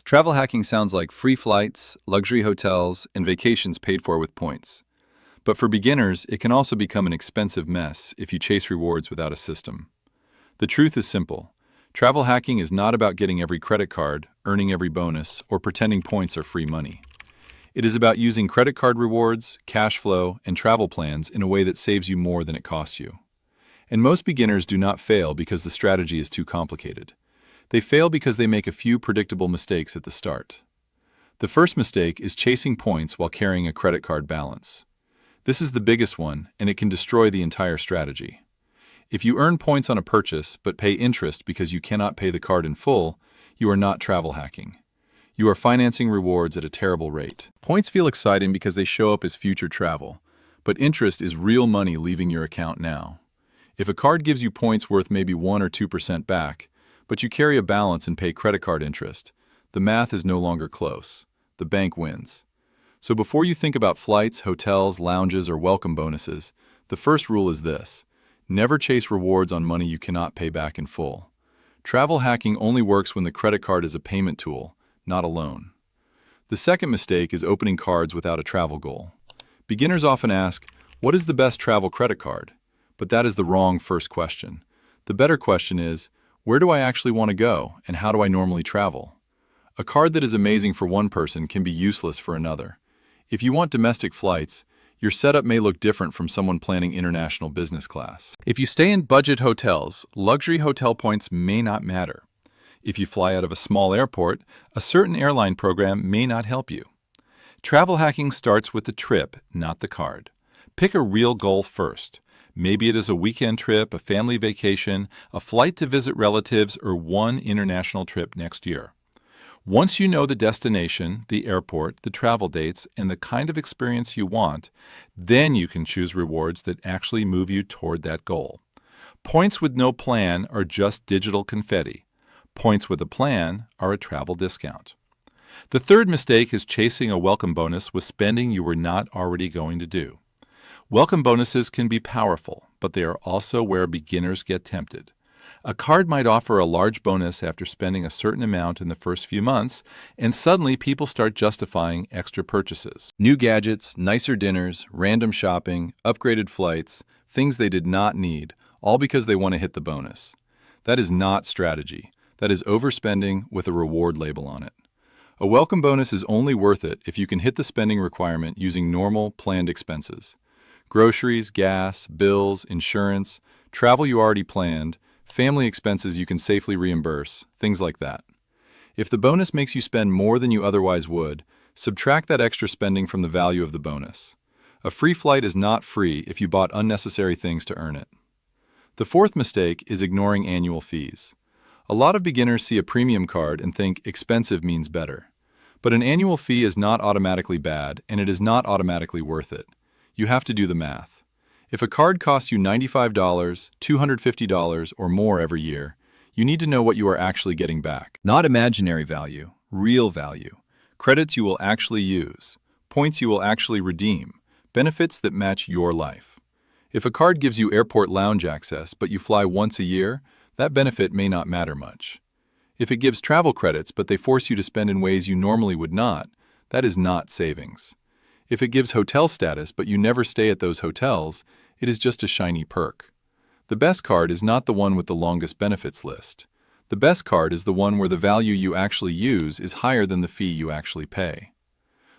Travel hacking sounds like free flights, luxury hotels, and vacations paid for with points. But for beginners, it can also become an expensive mess if you chase rewards without a system. The truth is simple. Travel hacking is not about getting every credit card, earning every bonus, or pretending points are free money. It is about using credit card rewards, cash flow, and travel plans in a way that saves you more than it costs you. And most beginners do not fail because the strategy is too complicated. They fail because they make a few predictable mistakes at the start. The first mistake is chasing points while carrying a credit card balance. This is the biggest one, and it can destroy the entire strategy. If you earn points on a purchase but pay interest because you cannot pay the card in full, you are not travel hacking. You are financing rewards at a terrible rate. Points feel exciting because they show up as future travel, but interest is real money leaving your account now. If a card gives you points worth maybe 1 or 2% back, but you carry a balance and pay credit card interest, the math is no longer close. The bank wins. So before you think about flights, hotels, lounges, or welcome bonuses, the first rule is this: never chase rewards on money you cannot pay back in full. Travel hacking only works when the credit card is a payment tool, not a loan. The second mistake is opening cards without a travel goal. Beginners often ask, what is the best travel credit card? But that is the wrong first question. The better question is, where do I actually want to go, and how do I normally travel? A card that is amazing for one person can be useless for another. If you want domestic flights, your setup may look different from someone planning international business class. If you stay in budget hotels, luxury hotel points may not matter. If you fly out of a small airport, a certain airline program may not help you. Travel hacking starts with the trip, not the card. Pick a real goal first. Maybe it is a weekend trip, a family vacation, a flight to visit relatives, or one international trip next year. Once you know the destination, the airport, the travel dates, and the kind of experience you want, then you can choose rewards that actually move you toward that goal. Points with no plan are just digital confetti. Points with a plan are a travel discount. The third mistake is chasing a welcome bonus with spending you were not already going to do. Welcome bonuses can be powerful, but they are also where beginners get tempted. A card might offer a large bonus after spending a certain amount in the first few months, and suddenly people start justifying extra purchases. New gadgets, nicer dinners, random shopping, upgraded flights, things they did not need, all because they want to hit the bonus. That is not strategy. That is overspending with a reward label on it. A welcome bonus is only worth it if you can hit the spending requirement using normal, planned expenses. Groceries, gas, bills, insurance, travel you already planned, family expenses you can safely reimburse, things like that. If the bonus makes you spend more than you otherwise would, subtract that extra spending from the value of the bonus. A free flight is not free if you bought unnecessary things to earn it. The fourth mistake is ignoring annual fees. A lot of beginners see a premium card and think expensive means better. But an annual fee is not automatically bad, and it is not automatically worth it. You have to do the math. If a card costs you $95, $250, or more every year, you need to know what you are actually getting back. Not imaginary value, real value. Credits you will actually use. Points you will actually redeem. Benefits that match your life. If a card gives you airport lounge access but you fly once a year, that benefit may not matter much. If it gives travel credits but they force you to spend in ways you normally would not, that is not savings. If it gives hotel status but you never stay at those hotels, it is just a shiny perk. The best card is not the one with the longest benefits list. The best card is the one where the value you actually use is higher than the fee you actually pay.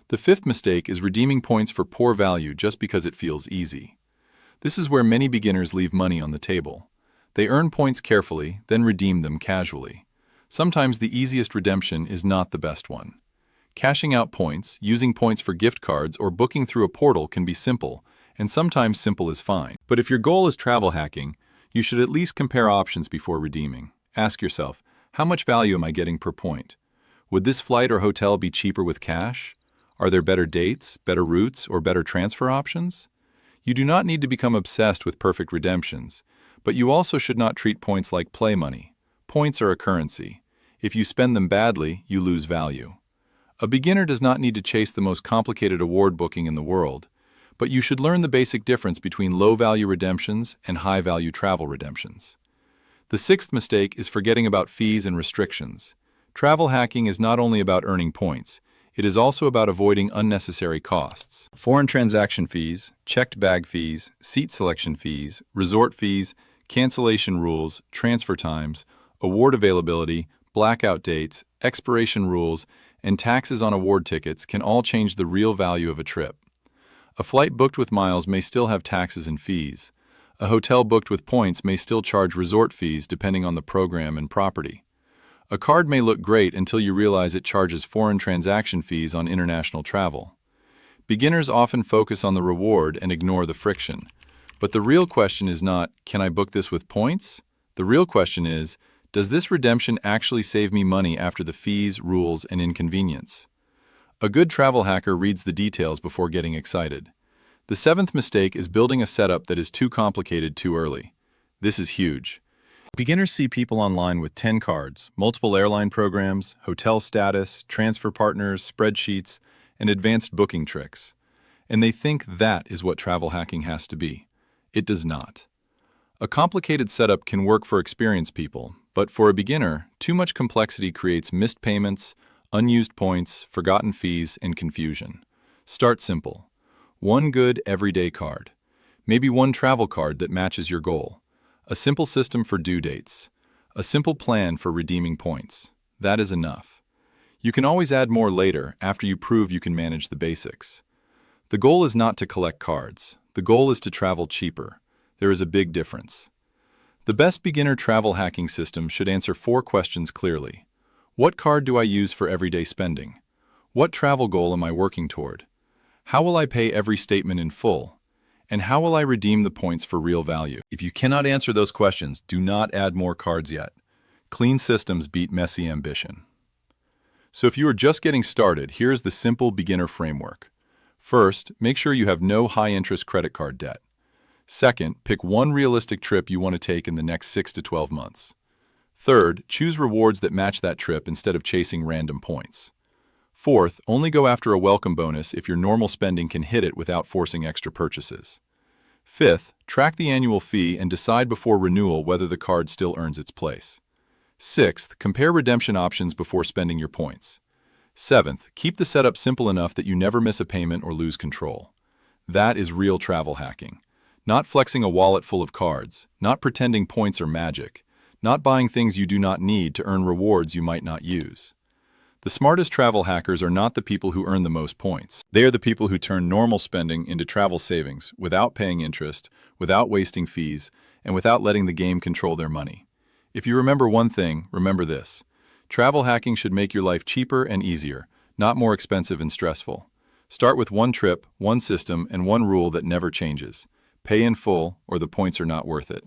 The fifth mistake is redeeming points for poor value just because it feels easy. This is where many beginners leave money on the table. They earn points carefully, then redeem them casually. Sometimes the easiest redemption is not the best one. Cashing out points, using points for gift cards, or booking through a portal can be simple, and sometimes simple is fine. But if your goal is travel hacking, you should at least compare options before redeeming. Ask yourself, how much value am I getting per point? Would this flight or hotel be cheaper with cash? Are there better dates, better routes, or better transfer options? You do not need to become obsessed with perfect redemptions, but you also should not treat points like play money. Points are a currency. If you spend them badly, you lose value. A beginner does not need to chase the most complicated award booking in the world, but you should learn the basic difference between low-value redemptions and high-value travel redemptions. The sixth mistake is forgetting about fees and restrictions. Travel hacking is not only about earning points, it is also about avoiding unnecessary costs. Foreign transaction fees, checked bag fees, seat selection fees, resort fees, cancellation rules, transfer times, award availability, blackout dates, expiration rules, and taxes on award tickets can all change the real value of a trip. A flight booked with miles may still have taxes and fees. A hotel booked with points may still charge resort fees depending on the program and property. A card may look great until you realize it charges foreign transaction fees on international travel. Beginners often focus on the reward and ignore the friction. But the real question is not, can I book this with points? The real question is, does this redemption actually save me money after the fees, rules, and inconvenience? A good travel hacker reads the details before getting excited. The seventh mistake is building a setup that is too complicated too early. This is huge. Beginners see people online with 10 cards, multiple airline programs, hotel status, transfer partners, spreadsheets, and advanced booking tricks. And they think that is what travel hacking has to be. It does not. A complicated setup can work for experienced people, but for a beginner, too much complexity creates missed payments, unused points, forgotten fees, and confusion. Start simple. One good everyday card. Maybe one travel card that matches your goal. A simple system for due dates. A simple plan for redeeming points. That is enough. You can always add more later after you prove you can manage the basics. The goal is not to collect cards. The goal is to travel cheaper. There is a big difference. The best beginner travel hacking system should answer 4 questions clearly. What card do I use for everyday spending? What travel goal am I working toward? How will I pay every statement in full? And how will I redeem the points for real value? If you cannot answer those questions, do not add more cards yet. Clean systems beat messy ambition. So if you are just getting started, here's the simple beginner framework. First, make sure you have no high-interest credit card debt. Second, pick one realistic trip you want to take in the next 6 to 12 months. Third, choose rewards that match that trip instead of chasing random points. Fourth, only go after a welcome bonus if your normal spending can hit it without forcing extra purchases. Fifth, track the annual fee and decide before renewal whether the card still earns its place. Sixth, compare redemption options before spending your points. Seventh, keep the setup simple enough that you never miss a payment or lose control. That is real travel hacking. Not flexing a wallet full of cards, not pretending points are magic, not buying things you do not need to earn rewards you might not use. The smartest travel hackers are not the people who earn the most points. They are the people who turn normal spending into travel savings without paying interest, without wasting fees, and without letting the game control their money. If you remember one thing, remember this. Travel hacking should make your life cheaper and easier, not more expensive and stressful. Start with one trip, one system, and one rule that never changes. Pay in full, or the points are not worth it.